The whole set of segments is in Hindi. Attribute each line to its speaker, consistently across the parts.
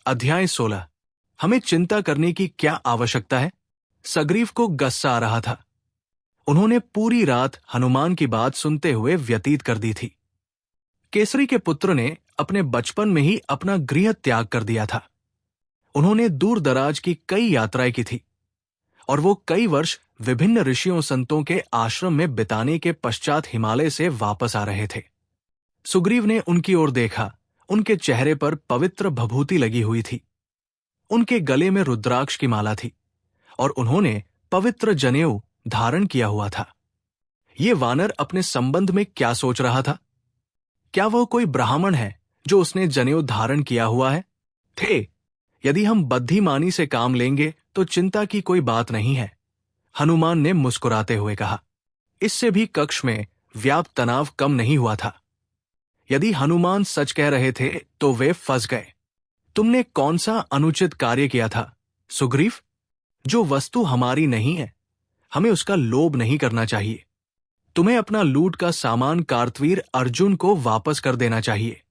Speaker 1: अध्याय 16। हमें चिंता करने की क्या आवश्यकता है? सुग्रीव को गुस्सा आ रहा था। उन्होंने पूरी रात हनुमान की बात सुनते हुए व्यतीत कर दी थी। केसरी के पुत्र ने अपने बचपन में ही अपना गृह त्याग कर दिया था। उन्होंने दूर दराज की कई यात्राएं की थी और वो कई वर्ष विभिन्न ऋषियों संतों के आश्रम में बिताने के पश्चात हिमालय से वापस आ रहे थे। सुग्रीव ने उनकी ओर देखा। उनके चेहरे पर पवित्र भभूति लगी हुई थी। उनके गले में रुद्राक्ष की माला थी और उन्होंने पवित्र जनेऊ धारण किया हुआ था। ये वानर अपने संबंध में क्या सोच रहा था? क्या वह कोई ब्राह्मण है जो उसने जनेऊ धारण किया हुआ है? थे। यदि हम बुद्धिमानी से काम लेंगे तो चिंता की कोई बात नहीं है, हनुमान ने मुस्कुराते हुए कहा। इससे भी कक्ष में व्याप्त तनाव कम नहीं हुआ था। यदि हनुमान सच कह रहे थे तो वे फंस गए। तुमने कौन सा अनुचित कार्य किया था, सुग्रीव? जो वस्तु हमारी नहीं है, हमें उसका लोभ नहीं करना चाहिए। तुम्हें अपना लूट का सामान कार्तवीर अर्जुन को वापस कर देना चाहिए।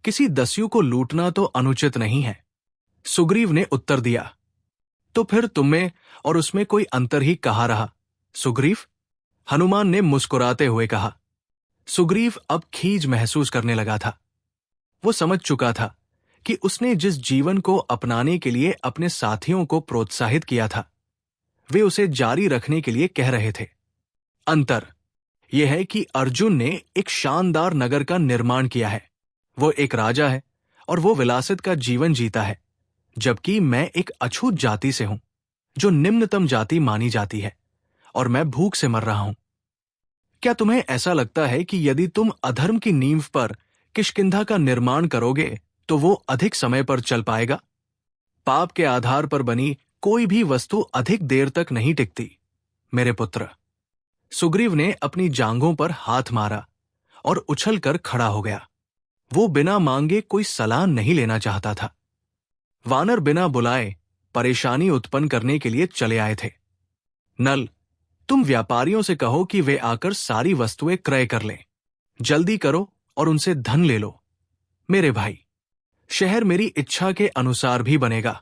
Speaker 1: किसी दस्यु को लूटना तो अनुचित नहीं है, सुग्रीव ने उत्तर दिया। तो फिर तुम्हें और उसमें कोई अंतर ही कहाँ रहा, सुग्रीव? हनुमान ने मुस्कुराते हुए कहा। सुग्रीव अब खीज महसूस करने लगा था। वो समझ चुका था कि उसने जिस जीवन को अपनाने के लिए अपने साथियों को प्रोत्साहित किया था, वे उसे जारी रखने के लिए कह रहे थे। अंतर यह है कि अर्जुन ने एक शानदार नगर का निर्माण किया है। वो एक राजा है और वो विलासित का जीवन जीता है, जबकि मैं एक अछूत जाति से हूं, जो निम्नतम जाति मानी जाती है, और मैं भूख से मर रहा हूं। क्या तुम्हें ऐसा लगता है कि यदि तुम अधर्म की नींव पर किष्किंधा का निर्माण करोगे तो वो अधिक समय पर चल पाएगा? पाप के आधार पर बनी कोई भी वस्तु अधिक देर तक नहीं टिकती, मेरे पुत्र। सुग्रीव ने अपनी जांघों पर हाथ मारा और उछलकर खड़ा हो गया। वो बिना मांगे कोई सलाह नहीं लेना चाहता था। वानर बिना बुलाए परेशानी उत्पन्न करने के लिए चले आए थे। नल, तुम व्यापारियों से कहो कि वे आकर सारी वस्तुएं क्रय कर लें। जल्दी करो और उनसे धन ले लो। मेरे भाई, शहर मेरी इच्छा के अनुसार भी बनेगा।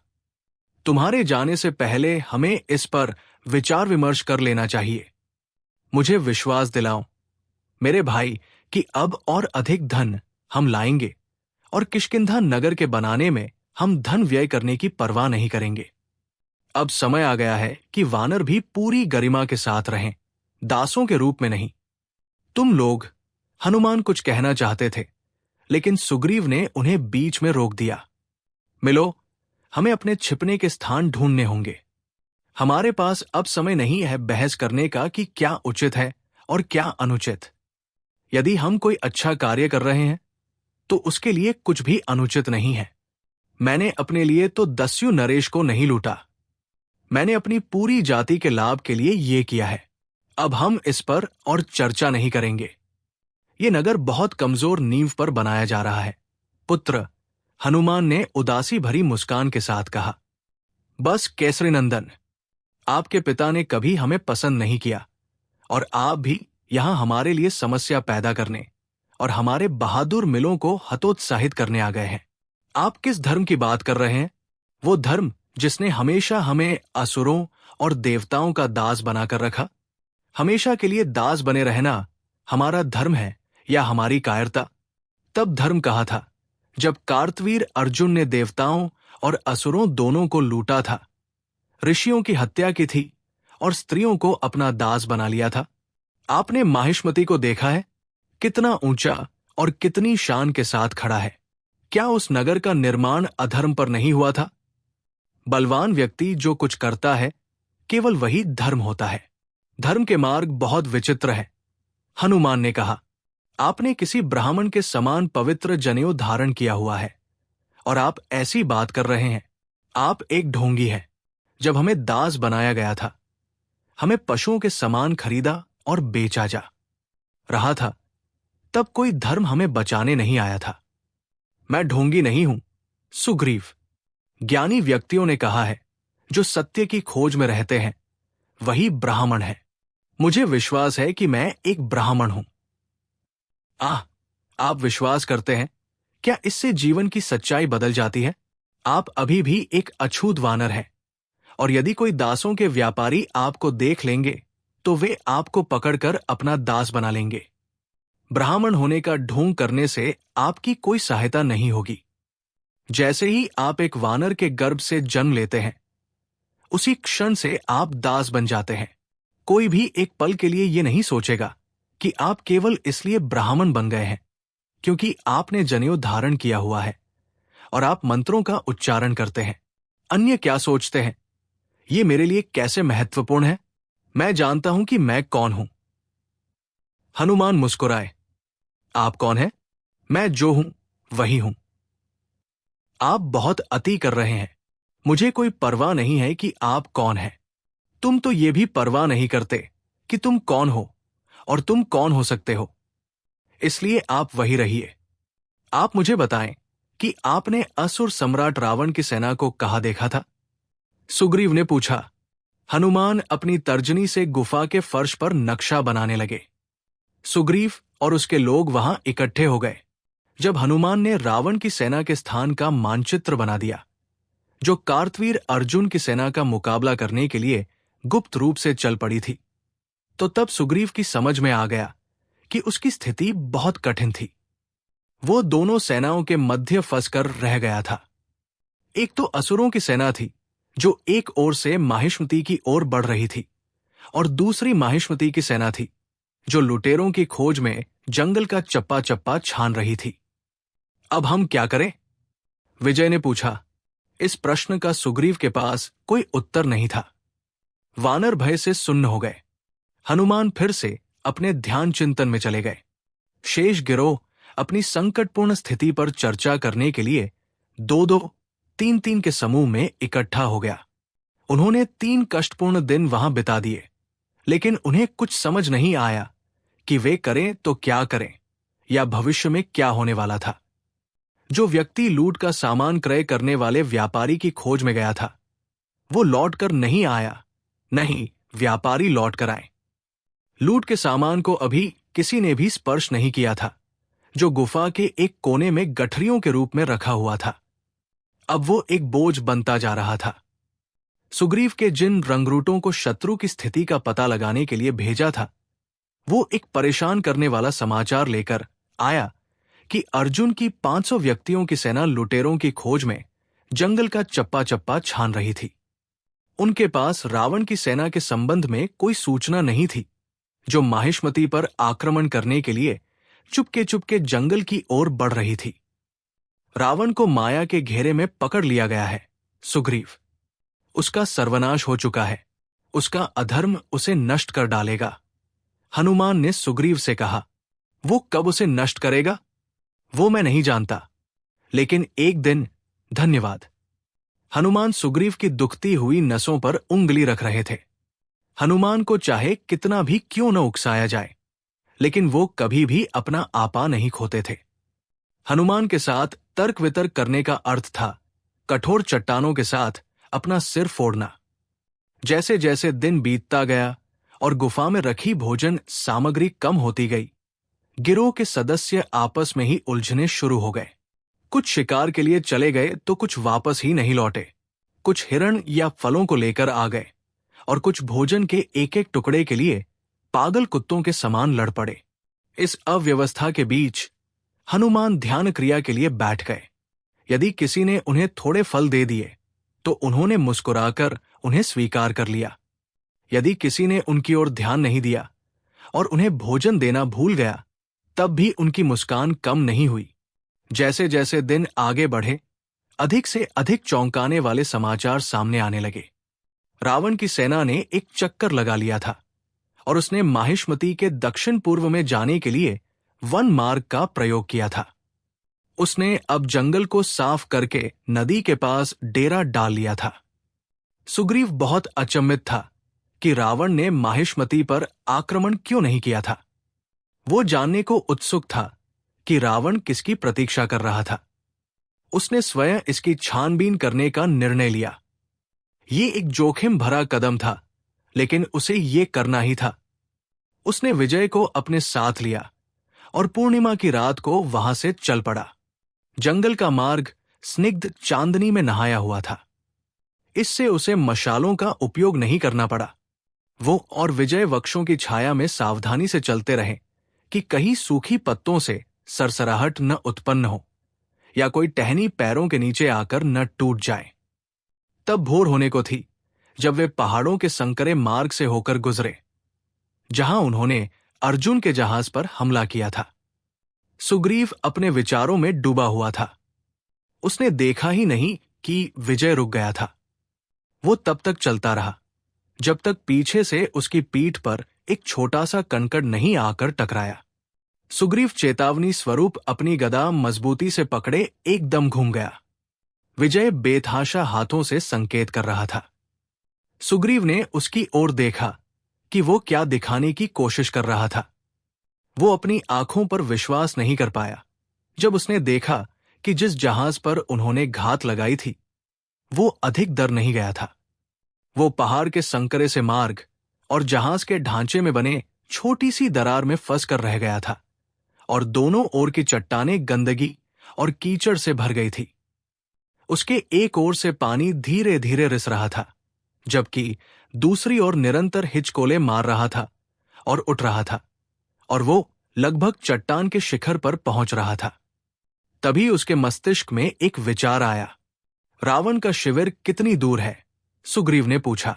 Speaker 1: तुम्हारे जाने से पहले हमें इस पर विचार विमर्श कर लेना चाहिए। मुझे विश्वास दिलाओ, मेरे भाई, कि अब और अधिक धन हम लाएंगे और किष्किंधा नगर के बनाने में हम धन व्यय करने की परवाह नहीं करेंगे। अब समय आ गया है कि वानर भी पूरी गरिमा के साथ रहें, दासों के रूप में नहीं। तुम लोग, हनुमान कुछ कहना चाहते थे, लेकिन सुग्रीव ने उन्हें बीच में रोक दिया। मिलो, हमें अपने छिपने के स्थान ढूंढने होंगे। हमारे पास अब समय नहीं है बहस करने का कि क्या उचित है और क्या अनुचित। यदि हम कोई अच्छा कार्य कर रहे हैं तो उसके लिए कुछ भी अनुचित नहीं है। मैंने अपने लिए तो दस्यु नरेश को नहीं लूटा, मैंने अपनी पूरी जाति के लाभ के लिए ये किया है। अब हम इस पर और चर्चा नहीं करेंगे। ये नगर बहुत कमजोर नींव पर बनाया जा रहा है, पुत्र, हनुमान ने उदासी भरी मुस्कान के साथ कहा। बस केसरी नंदन, आपके पिता ने कभी हमें पसंद नहीं किया और आप भी यहां हमारे लिए समस्या पैदा करने और हमारे बहादुर मिलों को हतोत्साहित करने आ गए हैं। आप किस धर्म की बात कर रहे हैं? वो धर्म जिसने हमेशा हमें असुरों और देवताओं का दास बनाकर रखा? हमेशा के लिए दास बने रहना हमारा धर्म है या हमारी कायरता? तब धर्म कहा था जब कार्तवीर अर्जुन ने देवताओं और असुरों दोनों को लूटा था, ऋषियों की हत्या की थी और स्त्रियों को अपना दास बना लिया था। आपने माहिष्मति को देखा है, कितना ऊंचा और कितनी शान के साथ खड़ा है। क्या उस नगर का निर्माण अधर्म पर नहीं हुआ था? बलवान व्यक्ति जो कुछ करता है, केवल वही धर्म होता है। धर्म के मार्ग बहुत विचित्र है, हनुमान ने कहा। आपने किसी ब्राह्मण के समान पवित्र जनेऊ धारण किया हुआ है और आप ऐसी बात कर रहे हैं। आप एक ढोंगी हैं। जब हमें दास बनाया गया था, हमें पशुओं के समान खरीदा और बेचा जा रहा था, तब कोई धर्म हमें बचाने नहीं आया था। मैं ढोंगी नहीं हूं, सुग्रीव। ज्ञानी व्यक्तियों ने कहा है, जो सत्य की खोज में रहते हैं वही ब्राह्मण है। मुझे विश्वास है कि मैं एक ब्राह्मण हूं। आप विश्वास करते हैं? क्या इससे जीवन की सच्चाई बदल जाती है? आप अभी भी एक अछूत वानर हैं, और यदि कोई दासों के व्यापारी आपको देख लेंगे तो वे आपको पकड़कर अपना दास बना लेंगे। ब्राह्मण होने का ढोंग करने से आपकी कोई सहायता नहीं होगी। जैसे ही आप एक वानर के गर्भ से जन्म लेते हैं, उसी क्षण से आप दास बन जाते हैं। कोई भी एक पल के लिए यह नहीं सोचेगा कि आप केवल इसलिए ब्राह्मण बन गए हैं क्योंकि आपने जनेऊ धारण किया हुआ है और आप मंत्रों का उच्चारण करते हैं। अन्य क्या सोचते हैं, ये मेरे लिए कैसे महत्वपूर्ण है? मैं जानता हूं कि मैं कौन हूं। हनुमान मुस्कुराए। आप कौन हैं? मैं जो हूं वही हूं। आप बहुत अति कर रहे हैं। मुझे कोई परवाह नहीं है कि आप कौन हैं। तुम तो ये भी परवाह नहीं करते कि तुम कौन हो और तुम कौन हो सकते हो। इसलिए आप वही रहिए। आप मुझे बताएं कि आपने असुर सम्राट रावण की सेना को कहाँ देखा था? सुग्रीव ने पूछा। हनुमान अपनी तर्जनी से गुफा के फर्श पर नक्शा बनाने लगे। सुग्रीव और उसके लोग वहां इकट्ठे हो गए जब हनुमान ने रावण की सेना के स्थान का मानचित्र बना दिया, जो कार्तवीर अर्जुन की सेना का मुकाबला करने के लिए गुप्त रूप से चल पड़ी थी। तो तब सुग्रीव की समझ में आ गया कि उसकी स्थिति बहुत कठिन थी। वो दोनों सेनाओं के मध्य फंसकर रह गया था। एक तो असुरों की सेना थी जो एक ओर से माहिष्मती की ओर बढ़ रही थी, और दूसरी माहिष्मती की सेना थी जो लुटेरों की खोज में जंगल का चप्पा चप्पा छान रही थी। अब हम क्या करें? विजय ने पूछा। इस प्रश्न का सुग्रीव के पास कोई उत्तर नहीं था। वानर भय से सुन्न हो गए। हनुमान फिर से अपने ध्यान चिंतन में चले गए। शेष गिरोह अपनी संकटपूर्ण स्थिति पर चर्चा करने के लिए 2-2, 3-3 के समूह में इकट्ठा हो गया। उन्होंने 3 कष्टपूर्ण दिन वहां बिता दिए, लेकिन उन्हें कुछ समझ नहीं आया कि वे करें तो क्या करें या भविष्य में क्या होने वाला था। जो व्यक्ति लूट का सामान क्रय करने वाले व्यापारी की खोज में गया था, वो लौटकर नहीं आया, नहीं व्यापारी लौट कर आए। लूट के सामान को अभी किसी ने भी स्पर्श नहीं किया था, जो गुफा के एक कोने में गठरियों के रूप में रखा हुआ था। अब वो एक बोझ बनता जा रहा था। सुग्रीव के जिन रंगरूटों को शत्रु की स्थिति का पता लगाने के लिए भेजा था, वो एक परेशान करने वाला समाचार लेकर आया कि अर्जुन की 500 व्यक्तियों की सेना लुटेरों की खोज में जंगल का चप्पा चप्पा छान रही थी। उनके पास रावण की सेना के संबंध में कोई सूचना नहीं थी, जो माहिष्मती पर आक्रमण करने के लिए चुपके चुपके जंगल की ओर बढ़ रही थी। रावण को माया के घेरे में पकड़ लिया गया है सुग्रीव। उसका सर्वनाश हो चुका है। उसका अधर्म उसे नष्ट कर डालेगा। हनुमान ने सुग्रीव से कहा। वो कब उसे नष्ट करेगा वो मैं नहीं जानता, लेकिन एक दिन। धन्यवाद। हनुमान सुग्रीव की दुखती हुई नसों पर उंगली रख रहे थे। हनुमान को चाहे कितना भी क्यों न उकसाया जाए, लेकिन वो कभी भी अपना आपा नहीं खोते थे। हनुमान के साथ तर्क वितर्क करने का अर्थ था कठोर चट्टानों के साथ अपना सिर फोड़ना। जैसे जैसे दिन बीतता गया और गुफा में रखी भोजन सामग्री कम होती गई, गिरोह के सदस्य आपस में ही उलझने शुरू हो गए। कुछ शिकार के लिए चले गए तो कुछ वापस ही नहीं लौटे। कुछ हिरण या फलों को लेकर आ गए और कुछ भोजन के एक एक टुकड़े के लिए पागल कुत्तों के समान लड़ पड़े। इस अव्यवस्था के बीच हनुमान ध्यान क्रिया के लिए बैठ गए। यदि किसी ने उन्हें थोड़े फल दे दिए तो उन्होंने मुस्कुराकर उन्हें स्वीकार कर लिया। यदि किसी ने उनकी ओर ध्यान नहीं दिया और उन्हें भोजन देना भूल गया, तब भी उनकी मुस्कान कम नहीं हुई। जैसे जैसे दिन आगे बढ़े, अधिक से अधिक चौंकाने वाले समाचार सामने आने लगे। रावण की सेना ने एक चक्कर लगा लिया था और उसने माहिष्मती के दक्षिण पूर्व में जाने के लिए वन मार्ग का प्रयोग किया था। उसने अब जंगल को साफ करके नदी के पास डेरा डाल लिया था। सुग्रीव बहुत अचंभित था कि रावण ने माहिष्मती पर आक्रमण क्यों नहीं किया था। वो जानने को उत्सुक था कि रावण किसकी प्रतीक्षा कर रहा था। उसने स्वयं इसकी छानबीन करने का निर्णय लिया। ये एक जोखिम भरा कदम था, लेकिन उसे ये करना ही था। उसने विजय को अपने साथ लिया और पूर्णिमा की रात को वहां से चल पड़ा। जंगल का मार्ग स्निग्ध चांदनी में नहाया हुआ था। इससे उसे मशालों का उपयोग नहीं करना पड़ा। वो और विजय वृक्षों की छाया में सावधानी से चलते रहे कि कहीं सूखी पत्तों से सरसराहट न उत्पन्न हो या कोई टहनी पैरों के नीचे आकर न टूट जाए। तब भोर होने को थी जब वे पहाड़ों के संकरे मार्ग से होकर गुजरे जहां उन्होंने अर्जुन के जहाज पर हमला किया था। सुग्रीव अपने विचारों में डूबा हुआ था। उसने देखा ही नहीं कि विजय रुक गया था। वो तब तक चलता रहा जब तक पीछे से उसकी पीठ पर एक छोटा सा कंकड़ नहीं आकर टकराया। सुग्रीव चेतावनी स्वरूप अपनी गदा मजबूती से पकड़े एकदम घूम गया। विजय बेतहाशा हाथों से संकेत कर रहा था। सुग्रीव ने उसकी ओर देखा कि वो क्या दिखाने की कोशिश कर रहा था। वो अपनी आंखों पर विश्वास नहीं कर पाया जब उसने देखा कि जिस जहाज पर उन्होंने घात लगाई थी वो अधिक दर नहीं गया था। वो पहाड़ के संकरे से मार्ग और जहाज के ढांचे में बने छोटी सी दरार में फंस कर रह गया था और दोनों ओर की चट्टानें गंदगी और कीचड़ से भर गई थी। उसके एक ओर से पानी धीरे धीरे रिस रहा था जबकि दूसरी ओर निरंतर हिचकोले मार रहा था और उठ रहा था और वो लगभग चट्टान के शिखर पर पहुंच रहा था। तभी उसके मस्तिष्क में एक विचार आया। रावण का शिविर कितनी दूर है? सुग्रीव ने पूछा।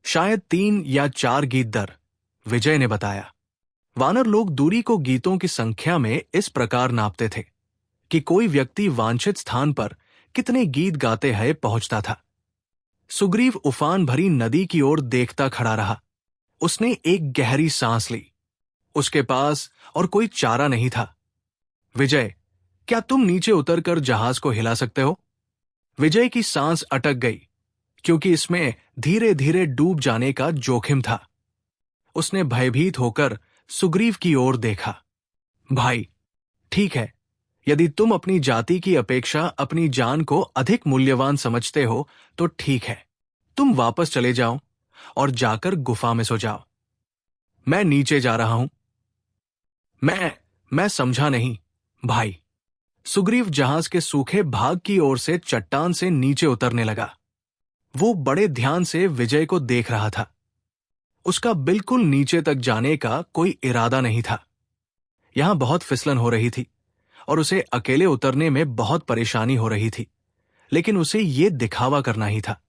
Speaker 1: शायद 3 या 4 गीत दर, विजय ने बताया। वानर लोग दूरी को गीतों की संख्या में इस प्रकार नापते थे कि कोई व्यक्ति वांछित स्थान पर कितने गीत गाते हुए पहुंचता था। सुग्रीव उफान भरी नदी की ओर देखता खड़ा रहा। उसने एक गहरी सांस ली। उसके पास और कोई चारा नहीं था। विजय, क्या तुम नीचे उतरकर जहाज को हिला सकते हो? विजय की सांस अटक गई क्योंकि इसमें धीरे धीरे डूब जाने का जोखिम था। उसने भयभीत होकर सुग्रीव की ओर देखा। भाई, ठीक है, यदि तुम अपनी जाति की अपेक्षा अपनी जान को अधिक मूल्यवान समझते हो तो ठीक है, तुम वापस चले जाओ और जाकर गुफा में सो जाओ। मैं नीचे जा रहा हूं। मैं समझा नहीं भाई। सुग्रीव जहाज के सूखे भाग की ओर से चट्टान से नीचे उतरने लगा। वो बड़े ध्यान से विजय को देख रहा था। उसका बिल्कुल नीचे तक जाने का कोई इरादा नहीं था। यहां बहुत फिसलन हो रही थी और उसे अकेले उतरने में बहुत परेशानी हो रही थी, लेकिन उसे ये दिखावा करना ही था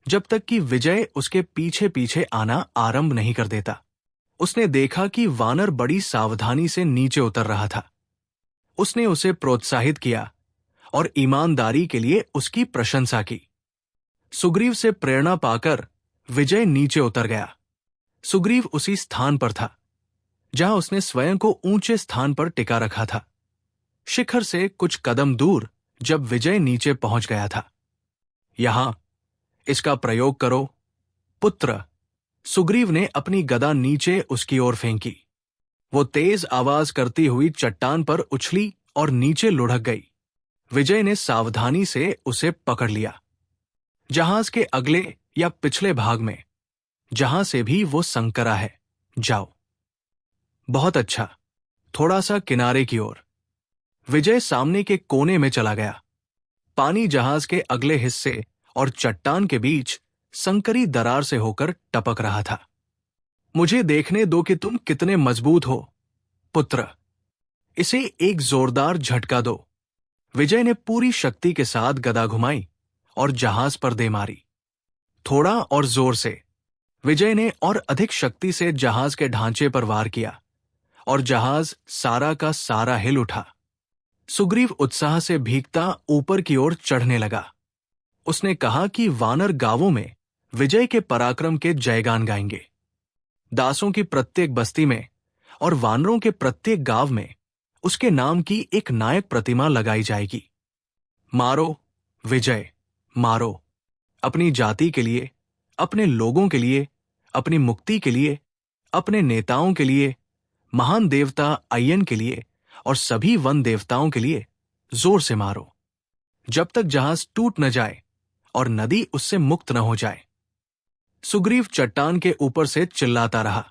Speaker 1: जब तक कि विजय उसके पीछे पीछे आना आरंभ नहीं कर देता। उसने देखा कि वानर बड़ी सावधानी से नीचे उतर रहा था। उसने उसे प्रोत्साहित किया और ईमानदारी के लिए उसकी प्रशंसा की। सुग्रीव से प्रेरणा पाकर विजय नीचे उतर गया। सुग्रीव उसी स्थान पर था जहां उसने स्वयं को ऊंचे स्थान पर टिका रखा था। शिखर से कुछ कदम दूर जब विजय नीचे पहुंच गया था। यहां इसका प्रयोग करो पुत्र। सुग्रीव ने अपनी गदा नीचे उसकी ओर फेंकी। वो तेज आवाज करती हुई चट्टान पर उछली और नीचे लुढ़क गई। विजय ने सावधानी से उसे पकड़ लिया। जहाज के अगले या पिछले भाग में, जहां से भी वो संकरा है, जाओ। बहुत अच्छा, थोड़ा सा किनारे की ओर। विजय सामने के कोने में चला गया। पानी जहाज के अगले हिस्से और चट्टान के बीच संकरी दरार से होकर टपक रहा था। मुझे देखने दो कि तुम कितने मजबूत हो पुत्र। इसे एक जोरदार झटका दो। विजय ने पूरी शक्ति के साथ गदा घुमाई और जहाज पर दे मारी। थोड़ा और जोर से। विजय ने और अधिक शक्ति से जहाज के ढांचे पर वार किया और जहाज सारा का सारा हिल उठा। सुग्रीव उत्साह से भीगता ऊपर की ओर चढ़ने लगा। उसने कहा कि वानर गांवों में विजय के पराक्रम के जयगान गाएंगे। दासों की प्रत्येक बस्ती में और वानरों के प्रत्येक गांव में उसके नाम की एक नायक प्रतिमा लगाई जाएगी। मारो विजय, मारो। अपनी जाति के लिए, अपने लोगों के लिए, अपनी मुक्ति के लिए, अपने नेताओं के लिए, महान देवता अय्यन के लिए और सभी वन देवताओं के लिए जोर से मारो, जब तक जहाज टूट न जाए और नदी उससे मुक्त न हो जाए। सुग्रीव चट्टान के ऊपर से चिल्लाता रहा।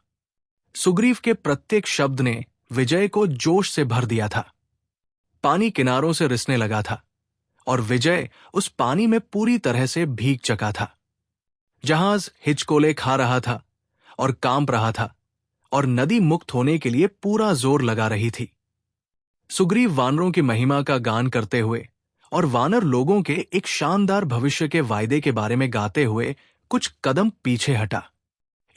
Speaker 1: सुग्रीव के प्रत्येक शब्द ने विजय को जोश से भर दिया था। पानी किनारों से रिसने लगा था और विजय उस पानी में पूरी तरह से भीग चुका था। जहाज हिचकोले खा रहा था और कांप रहा था और नदी मुक्त होने के लिए पूरा जोर लगा रही थी। सुग्रीव वानरों की महिमा का गान करते हुए और वानर लोगों के एक शानदार भविष्य के वायदे के बारे में गाते हुए कुछ कदम पीछे हटा।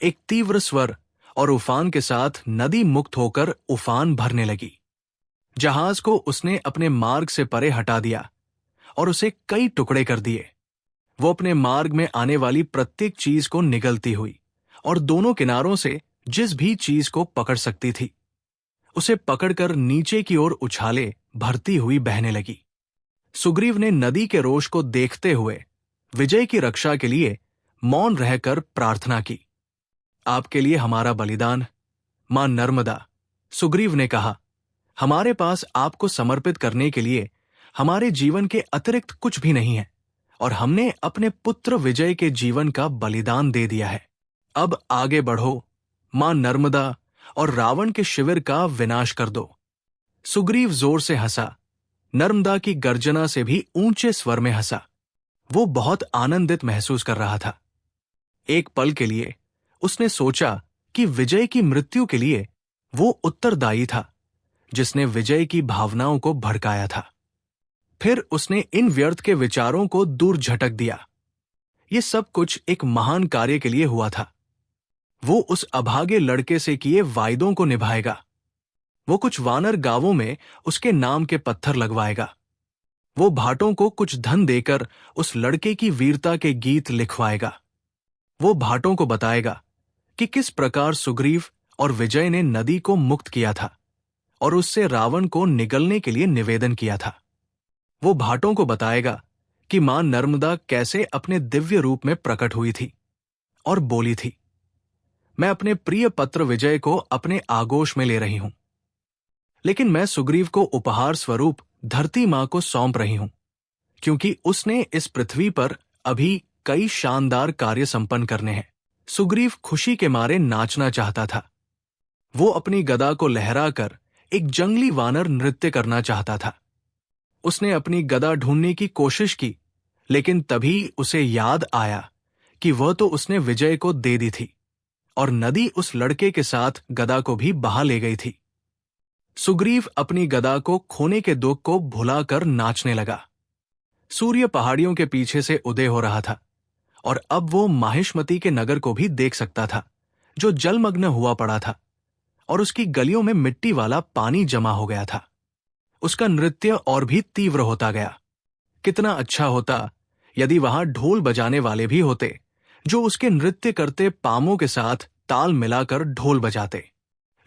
Speaker 1: एक तीव्र स्वर और उफान के साथ नदी मुक्त होकर उफान भरने लगी। जहाज को उसने अपने मार्ग से परे हटा दिया और उसे कई टुकड़े कर दिए। वो अपने मार्ग में आने वाली प्रत्येक चीज को निगलती हुई और दोनों किनारों से जिस भी चीज को पकड़ सकती थी उसे पकड़कर नीचे की ओर उछाले भरती हुई बहने लगी। सुग्रीव ने नदी के रोष को देखते हुए विजय की रक्षा के लिए मौन रहकर प्रार्थना की। आपके लिए हमारा बलिदान, मां नर्मदा, सुग्रीव ने कहा। हमारे पास आपको समर्पित करने के लिए हमारे जीवन के अतिरिक्त कुछ भी नहीं है और हमने अपने पुत्र विजय के जीवन का बलिदान दे दिया है। अब आगे बढ़ो, मां नर्मदा, और रावण के शिविर का विनाश कर दो। सुग्रीव जोर से हंसा, नर्मदा की गर्जना से भी ऊंचे स्वर में हंसा। वो बहुत आनंदित महसूस कर रहा था। एक पल के लिए उसने सोचा कि विजय की मृत्यु के लिए वो उत्तरदायी था जिसने विजय की भावनाओं को भड़काया था। फिर उसने इन व्यर्थ के विचारों को दूर झटक दिया। ये सब कुछ एक महान कार्य के लिए हुआ था। वो उस अभागे लड़के से किए वायदों को निभाएगा। वो कुछ वानर गांवों में उसके नाम के पत्थर लगवाएगा। वो भाटों को कुछ धन देकर उस लड़के की वीरता के गीत लिखवाएगा। वो भाटों को बताएगा कि किस प्रकार सुग्रीव और विजय ने नदी को मुक्त किया था और उससे रावण को निगलने के लिए निवेदन किया था। वो भाटों को बताएगा कि मां नर्मदा कैसे अपने दिव्य रूप में प्रकट हुई थी और बोली थी, मैं अपने प्रिय पुत्र विजय को अपने आगोश में ले रही हूं, लेकिन मैं सुग्रीव को उपहार स्वरूप धरती मां को सौंप रही हूं, क्योंकि उसने इस पृथ्वी पर अभी कई शानदार कार्य संपन्न करने हैं। सुग्रीव खुशी के मारे नाचना चाहता था। वो अपनी गदा को लहराकर एक जंगली वानर नृत्य करना चाहता था। उसने अपनी गदा ढूंढने की कोशिश की, लेकिन तभी उसे याद आया कि वह तो उसने विजय को दे दी थी और नदी उस लड़के के साथ गदा को भी बहा ले गई थी। सुग्रीव अपनी गदा को खोने के दुख को भुलाकर नाचने लगा। सूर्य पहाड़ियों के पीछे से उदय हो रहा था और अब वो माहिष्मती के नगर को भी देख सकता था, जो जलमग्न हुआ पड़ा था और उसकी गलियों में मिट्टी वाला पानी जमा हो गया था। उसका नृत्य और भी तीव्र होता गया। कितना अच्छा होता यदि वहां ढोल बजाने वाले भी होते, जो उसके नृत्य करते पामों के साथ ताल मिलाकर ढोल बजाते।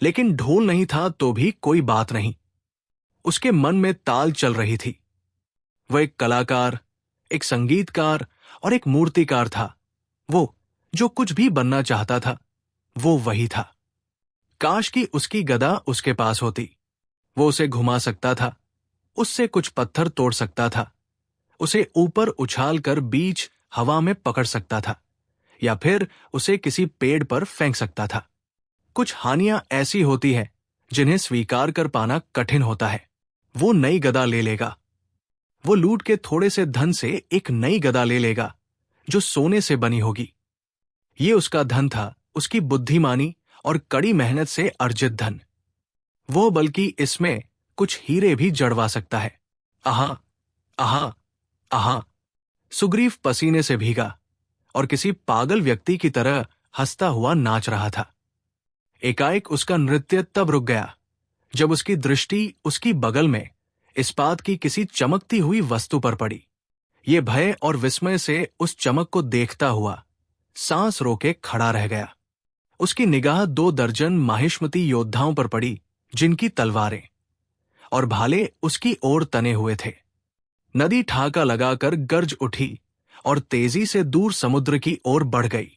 Speaker 1: लेकिन ढोल नहीं था तो भी कोई बात नहीं। उसके मन में ताल चल रही थी। वह एक कलाकार, एक संगीतकार और एक मूर्तिकार था। वो जो कुछ भी बनना चाहता था वो वही था। काश कि उसकी गदा उसके पास होती। वो उसे घुमा सकता था, उससे कुछ पत्थर तोड़ सकता था, उसे ऊपर उछालकर बीच हवा में पकड़ सकता था या फिर उसे किसी पेड़ पर फेंक सकता था। कुछ हानियां ऐसी होती हैं जिन्हें स्वीकार कर पाना कठिन होता है। वो नई गदा ले लेगा। वो लूट के थोड़े से धन से एक नई गदा ले लेगा जो सोने से बनी होगी। ये उसका धन था, उसकी बुद्धिमानी और कड़ी मेहनत से अर्जित धन। वो बल्कि इसमें कुछ हीरे भी जड़वा सकता है। आहा, आहा, आहा। सुग्रीव पसीने से भीगा और किसी पागल व्यक्ति की तरह हंसता हुआ नाच रहा था। एकाएक उसका नृत्य तब रुक गया जब उसकी दृष्टि उसकी बगल में इस्पात की किसी चमकती हुई वस्तु पर पड़ी। ये भय और विस्मय से उस चमक को देखता हुआ सांस रोके खड़ा रह गया। उसकी निगाह 2 दर्जन माहिष्मती योद्धाओं पर पड़ी, जिनकी तलवारें और भाले उसकी ओर तने हुए थे। नदी ठाका लगाकर गर्ज उठी और तेजी से दूर समुद्र की ओर बढ़ गई।